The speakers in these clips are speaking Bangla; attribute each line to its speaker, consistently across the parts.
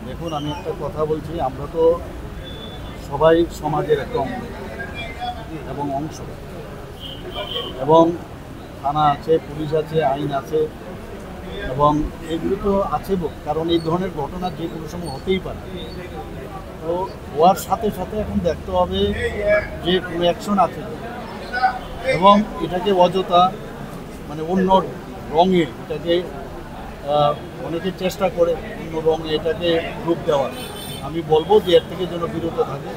Speaker 1: দেখুন, আমি একটা কথা বলছি, আমরা তো সবাই সমাজের একটা অঙ্গ এবং অংশ, এবং থানা আছে, পুলিশ আছে, আইন আছে, এবং এগুলো তো আছে, কারণ এই ধরনের ঘটনা যে কোনো সময় হতেই পারে। তো হওয়ার সাথে সাথে এখন দেখতে হবে যে কোনো অ্যাকশন আছে, এবং এটাকে অযথা মানে অন্য রঙে এটাকে অনেকে চেষ্টা করে অন্য রঙে এটাকে রূপ দেওয়ার। আমি বলবো যে এর থেকে যেন বিরত থাকে।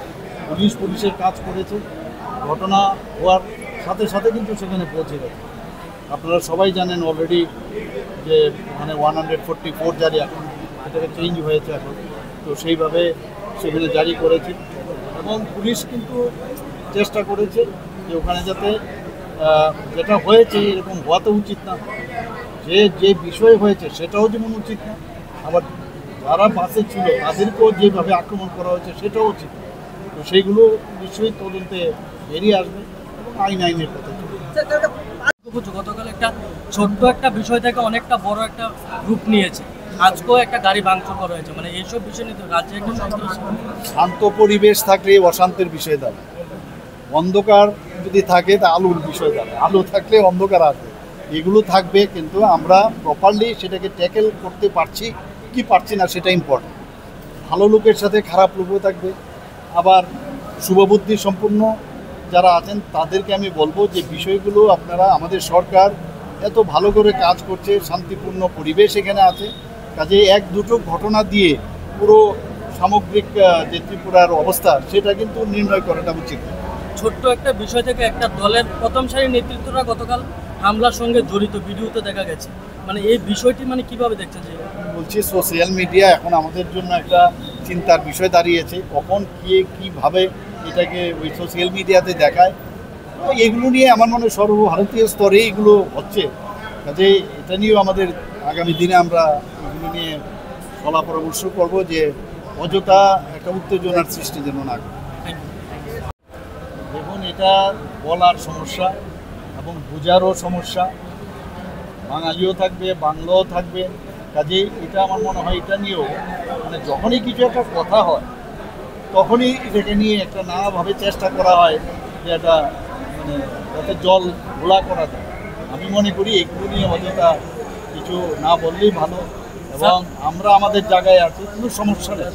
Speaker 1: পুলিশের কাজ করেছে, ঘটনা হওয়ার সাথে সাথে কিন্তু সেখানে পৌঁছে গেছে। আপনারা সবাই জানেন অলরেডি যে মানে 144 জারি, এখন এটাকে চেঞ্জ হয়েছে এখন, তো সেইভাবে সেখানে জারি করেছে। এবং পুলিশ কিন্তু চেষ্টা করেছে যে ওখানে যাতে যেটা হয়েছে এরকম হওয়া তো উচিত না, যে বিষয় হয়েছে সেটাও যেমন উচিত না, আবার যারা বাসে ছিল তাদেরকেও যেভাবে আক্রমণ করা হয়েছে সেটাও উচিত না। তো সেইগুলো নিশ্চয়ই তদন্তে বেরিয়ে আসবে এবং আইনের পথে চলবে।
Speaker 2: গতকাল একটা ছোট্ট একটা বিষয় থেকে অনেকটা বড় একটা রূপ নিয়েছে, আজকেও একটা গাড়ি ভাঙচুর করা হয়েছে। মানে এইসব বিষয় নিয়ে রাজ্যে একটা
Speaker 1: শান্ত পরিবেশ থাকলে অশান্তির বিষয় দাঁড়ায়, অন্ধকার যদি থাকে তা আলোর বিষয় দাঁড়ায়, আলো থাকলে অন্ধকার আসবে, এগুলো থাকবে। কিন্তু আমরা প্রপারলি সেটাকে ট্যাকেল করতে পারছি কি পারছি না সেটা ইম্পর্টেন্ট। ভালো লোকের সাথে খারাপ লোকও থাকবে, আবার শুভবুদ্ধি সম্পন্ন যারা আছেন তাদেরকে আমি বলবো যে বিষয়গুলো আপনারা, আমাদের সরকার এত ভালো করে কাজ করছে, শান্তিপূর্ণ পরিবেশ এখানে আছে, কাজে এক দুটো ঘটনা দিয়ে পুরো সামগ্রিক যে ত্রিপুরার অবস্থা সেটা কিন্তু নির্ণয় করাটা উচিত।
Speaker 2: ছোট্ট একটা বিষয় থেকে একটা দলের প্রথম সারির নেতৃত্বরা গতকাল হামলার সঙ্গে জড়িত ভিডিওতে দেখা গেছে। মানে এই বিষয়টি মানে কিভাবে দেখছেন? যে
Speaker 1: বলছি, সোশ্যাল মিডিয়া এখন আমাদের জন্য একটা চিন্তার বিষয় দাঁড়িয়েছে, কখন কীভাবে এটাকে ওই সোশ্যাল মিডিয়াতে দেখায়। এগুলো নিয়ে আমার মনে হয় সর্বভারতীয় স্তরে এগুলো হচ্ছে, কাজে এটা নিয়েও আমাদের আগামী দিনে আমরা এগুলো নিয়ে বলা পরামর্শ করব যে অযথা একটা উত্তেজনার সৃষ্টি যেন না করে। দেখুন, এটা বলার সমস্যা এবং বোঝারও সমস্যা, বাঙালিও থাকবে, বাংলাও থাকবে, কাজেই এটা আমার মনে হয় এটা নিয়েও মানে যখনই কিছু একটা কথা হয় তখনই এটাকে নিয়ে একটা নানাভাবে চেষ্টা করা হয় যে এটা মানে যাতে জল ঘোলা করা যায়। আমি মনে করি এগুলো নিয়ে অযথা কিছু না বললেই ভালো, এবং আমরা আমাদের জায়গায় আছি, কোনো সমস্যা নেই।